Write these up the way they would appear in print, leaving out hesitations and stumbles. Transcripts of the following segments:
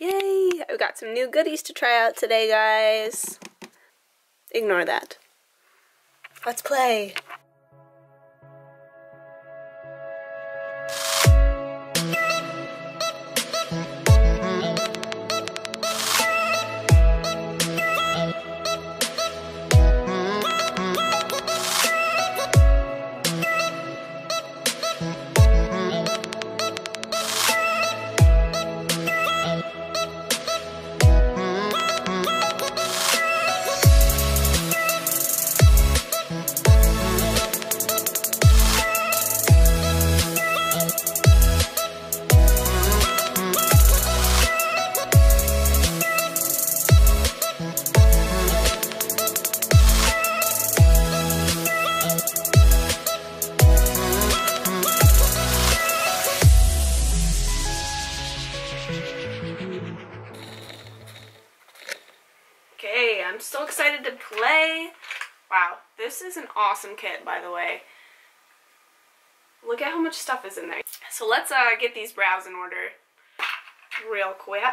Yay! I've got some new goodies to try out today, guys. Ignore that. Let's play! Okay, I'm so excited to play. Wow, this is an awesome kit, by the way. Look at how much stuff is in there. So let's get these brows in order real quick.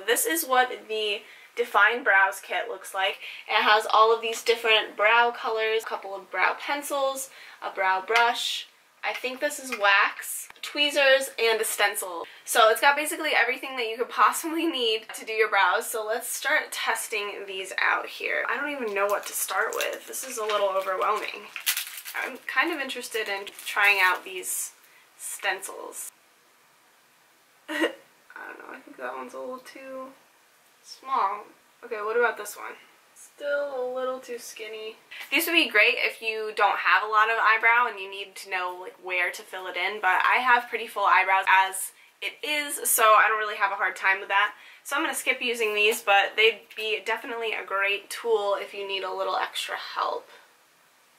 This is what the Define Brows kit looks like. It has all of these different brow colors, a couple of brow pencils, a brow brush. I think this is wax, tweezers, and a stencil. So it's got basically everything that you could possibly need to do your brows. So let's start testing these out here. I don't even know what to start with. This is a little overwhelming. I'm kind of interested in trying out these stencils. I don't know, I think that one's a little too small. Okay, what about this one? Still a little too skinny. These would be great if you don't have a lot of eyebrow and you need to know like where to fill it in, but I have pretty full eyebrows as it is, so I don't really have a hard time with that. So I'm going to skip using these, but they'd be definitely a great tool if you need a little extra help.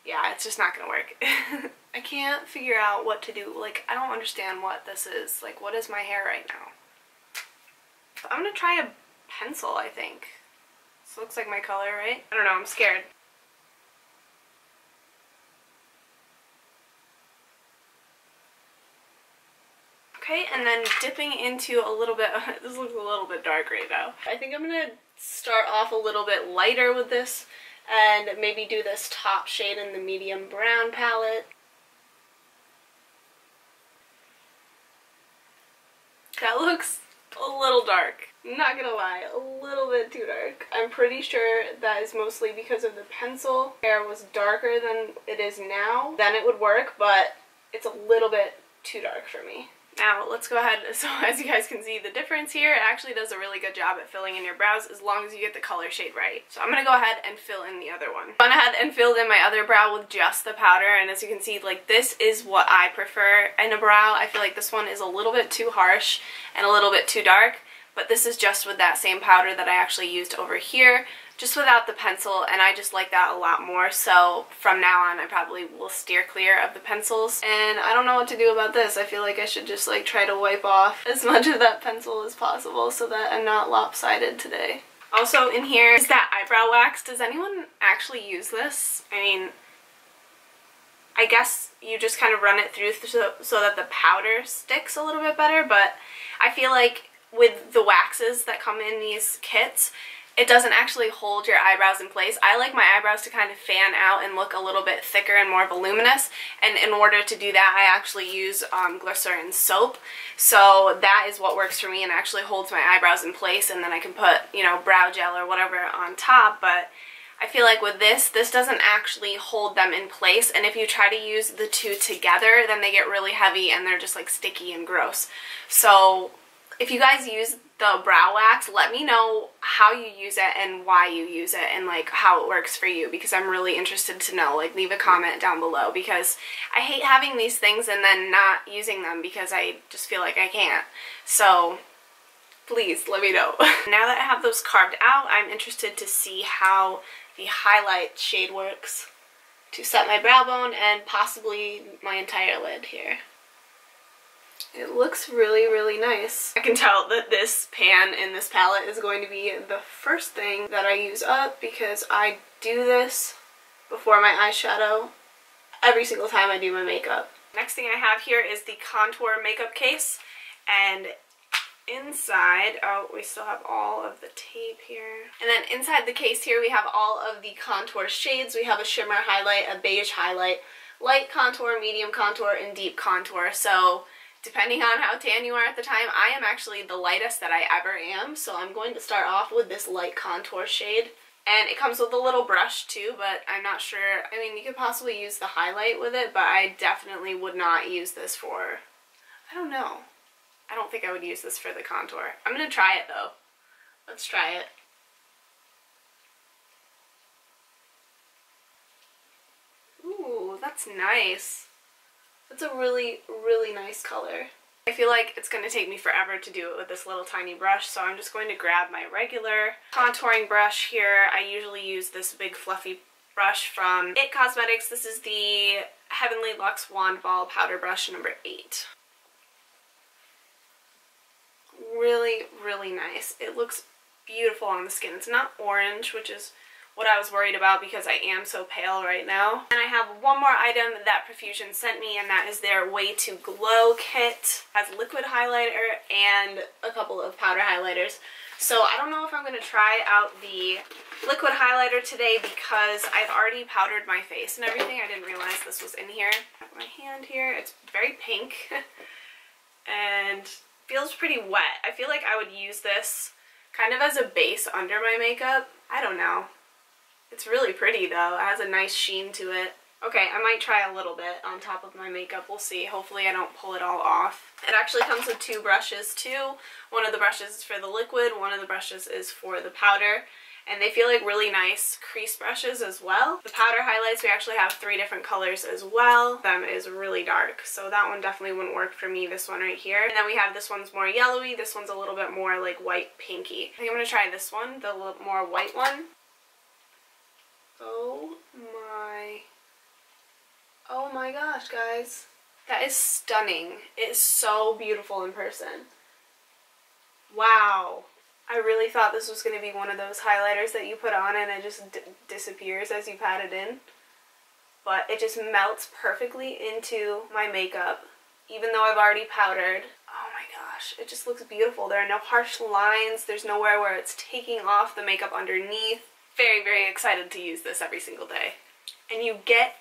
Yeah, it's just not going to work. I can't figure out what to do. Like, I don't understand what this is. Like, what is my hair right now? I'm going to try a pencil, I think. This looks like my color, right? I don't know, I'm scared. Okay, and then dipping into a little bit, this looks a little bit dark right now. I think I'm going to start off a little bit lighter with this and maybe do this top shade in the medium brown palette. That looks a little dark. Not gonna lie, a little bit too dark. I'm pretty sure that is mostly because of the pencil. Hair was darker than it is now. Then it would work, but it's a little bit too dark for me. Now let's go ahead, so as you guys can see the difference here, it actually does a really good job at filling in your brows as long as you get the color shade right. So I'm going to go ahead and fill in the other one. I went ahead and filled in my other brow with just the powder, and as you can see, like, this is what I prefer in a brow. I feel like this one is a little bit too harsh and a little bit too dark, but this is just with that same powder that I actually used over here, just without the pencil, and I just like that a lot more. So from now on I probably will steer clear of the pencils, and I don't know what to do about this. I feel like I should just like try to wipe off as much of that pencil as possible so that I'm not lopsided today. Also in here is that eyebrow wax. Does anyone actually use this? I mean, I guess you just kind of run it through so that the powder sticks a little bit better, but I feel like with the waxes that come in these kits, it doesn't actually hold your eyebrows in place. I like my eyebrows to kind of fan out and look a little bit thicker and more voluminous, and in order to do that I actually use glycerin soap. So that is what works for me and actually holds my eyebrows in place, and then I can put, you know, brow gel or whatever on top. But I feel like with this doesn't actually hold them in place, and if you try to use the two together, then they get really heavy and they're just like sticky and gross. So if you guys use the brow wax, let me know how you use it and why you use it and like how it works for you, because I'm really interested to know. Like, leave a comment down below, because I hate having these things and then not using them because I just feel like I can't. So please let me know. Now that I have those carved out, I'm interested to see how the highlight shade works to set my brow bone and possibly my entire lid here. It looks really, really nice. I can tell that this pan in this palette is going to be the first thing that I use up, because I do this before my eyeshadow every single time I do my makeup. Next thing I have here is the contour makeup case, and inside, oh, we still have all of the tape here. And then inside the case here, we have all of the contour shades. We have a shimmer highlight, a beige highlight, light contour, medium contour, and deep contour. So depending on how tan you are at the time, I am actually the lightest that I ever am. So I'm going to start off with this light contour shade. And it comes with a little brush too, but I'm not sure. I mean, you could possibly use the highlight with it, but I definitely would not use this for, I don't know. I don't think I would use this for the contour. I'm gonna try it though. Let's try it. Ooh, that's nice. That's a really, really nice color. I feel like it's going to take me forever to do it with this little tiny brush, so I'm just going to grab my regular contouring brush here. I usually use this big fluffy brush from It Cosmetics. This is the Heavenly Luxe Wand Ball Powder Brush number 8. Really, really nice. It looks beautiful on the skin. It's not orange, which is what I was worried about because I am so pale right now. And I have one more item that Profusion sent me, and that is their Way to Glow kit. It has liquid highlighter and a couple of powder highlighters. So I don't know if I'm going to try out the liquid highlighter today because I've already powdered my face and everything. I didn't realize this was in here. I have my hand here. It's very pink and feels pretty wet. I feel like I would use this kind of as a base under my makeup. I don't know. It's really pretty though. It has a nice sheen to it. Okay, I might try a little bit on top of my makeup. We'll see. Hopefully I don't pull it all off. It actually comes with 2 brushes too. One of the brushes is for the liquid, one of the brushes is for the powder. And they feel like really nice crease brushes as well. The powder highlights, we actually have 3 different colors as well. Them is really dark, so that one definitely wouldn't work for me, this one right here. And then we have this one's more yellowy, this one's a little bit more like white pinky. I think I'm going to try this one, the little more white one. Oh my gosh, guys. That is stunning. It is so beautiful in person. Wow. I really thought this was going to be one of those highlighters that you put on and it just disappears as you pat it in. But it just melts perfectly into my makeup, even though I've already powdered. Oh my gosh, it just looks beautiful. There are no harsh lines. There's nowhere where it's taking off the makeup underneath. Very, very excited to use this every single day. And you get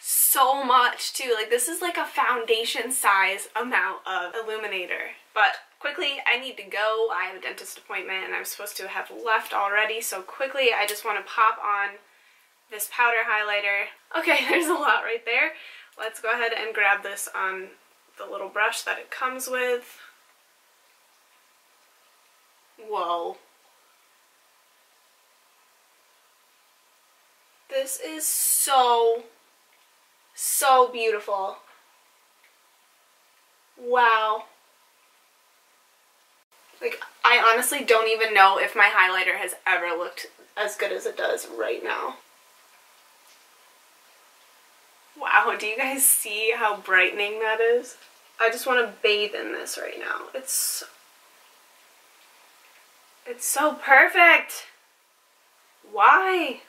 so much too. Like, this is like a foundation size amount of illuminator. But quickly, I need to go. I have a dentist appointment and I'm supposed to have left already. So quickly, I just want to pop on this powder highlighter. Okay, there's a lot right there. Let's go ahead and grab this on the little brush that it comes with. Whoa. This is so beautiful. Wow. Like, I honestly don't even know if my highlighter has ever looked as good as it does right now. Wow, do you guys see how brightening that is? I just want to bathe in this right now. It's so perfect. Why?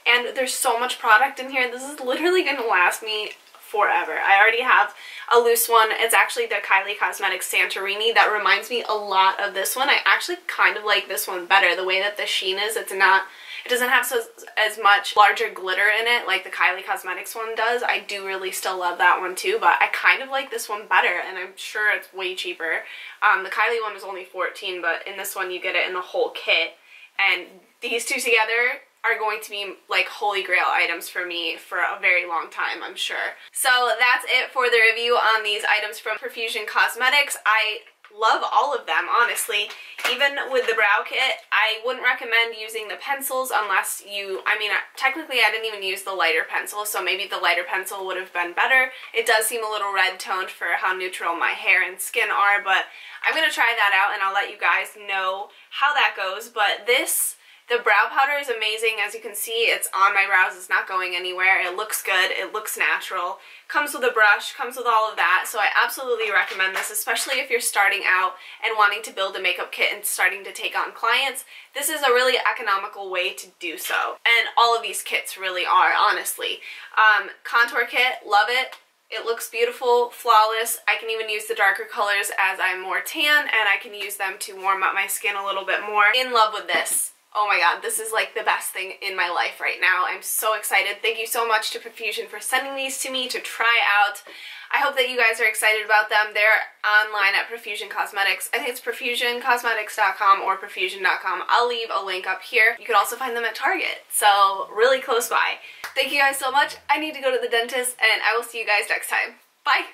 And there's so much product in here. This is literally going to last me forever. I already have a loose one. It's actually the Kylie Cosmetics Santorini. That reminds me a lot of this one. I actually kind of like this one better. The way that the sheen is, it doesn't have as much larger glitter in it like the Kylie Cosmetics one does. I do really still love that one too, but I kind of like this one better, and I'm sure it's way cheaper. The Kylie one was only $14, but in this one you get it in the whole kit, and these two together are going to be like holy grail items for me for a very long time, I'm sure. So that's it for the review on these items from Profusion Cosmetics. I love all of them, honestly. Even with the brow kit, I wouldn't recommend using the pencils unless you, I mean, technically I didn't even use the lighter pencil, so maybe the lighter pencil would have been better. It does seem a little red toned for how neutral my hair and skin are, but I'm going to try that out and I'll let you guys know how that goes. But the brow powder is amazing. As you can see, it's on my brows. It's not going anywhere. It looks good. It looks natural. Comes with a brush. Comes with all of that. So I absolutely recommend this, especially if you're starting out and wanting to build a makeup kit and starting to take on clients. This is a really economical way to do so. And all of these kits really are, honestly. Contour kit, love it. It looks beautiful, flawless. I can even use the darker colors as I'm more tan, and I can use them to warm up my skin a little bit more. In love with this. Oh my god, this is like the best thing in my life right now. I'm so excited. Thank you so much to Profusion for sending these to me to try out. I hope that you guys are excited about them. They're online at Profusion Cosmetics. I think it's profusioncosmetics.com or profusion.com. I'll leave a link up here. You can also find them at Target, so really close by. Thank you guys so much. I need to go to the dentist, and I will see you guys next time. Bye!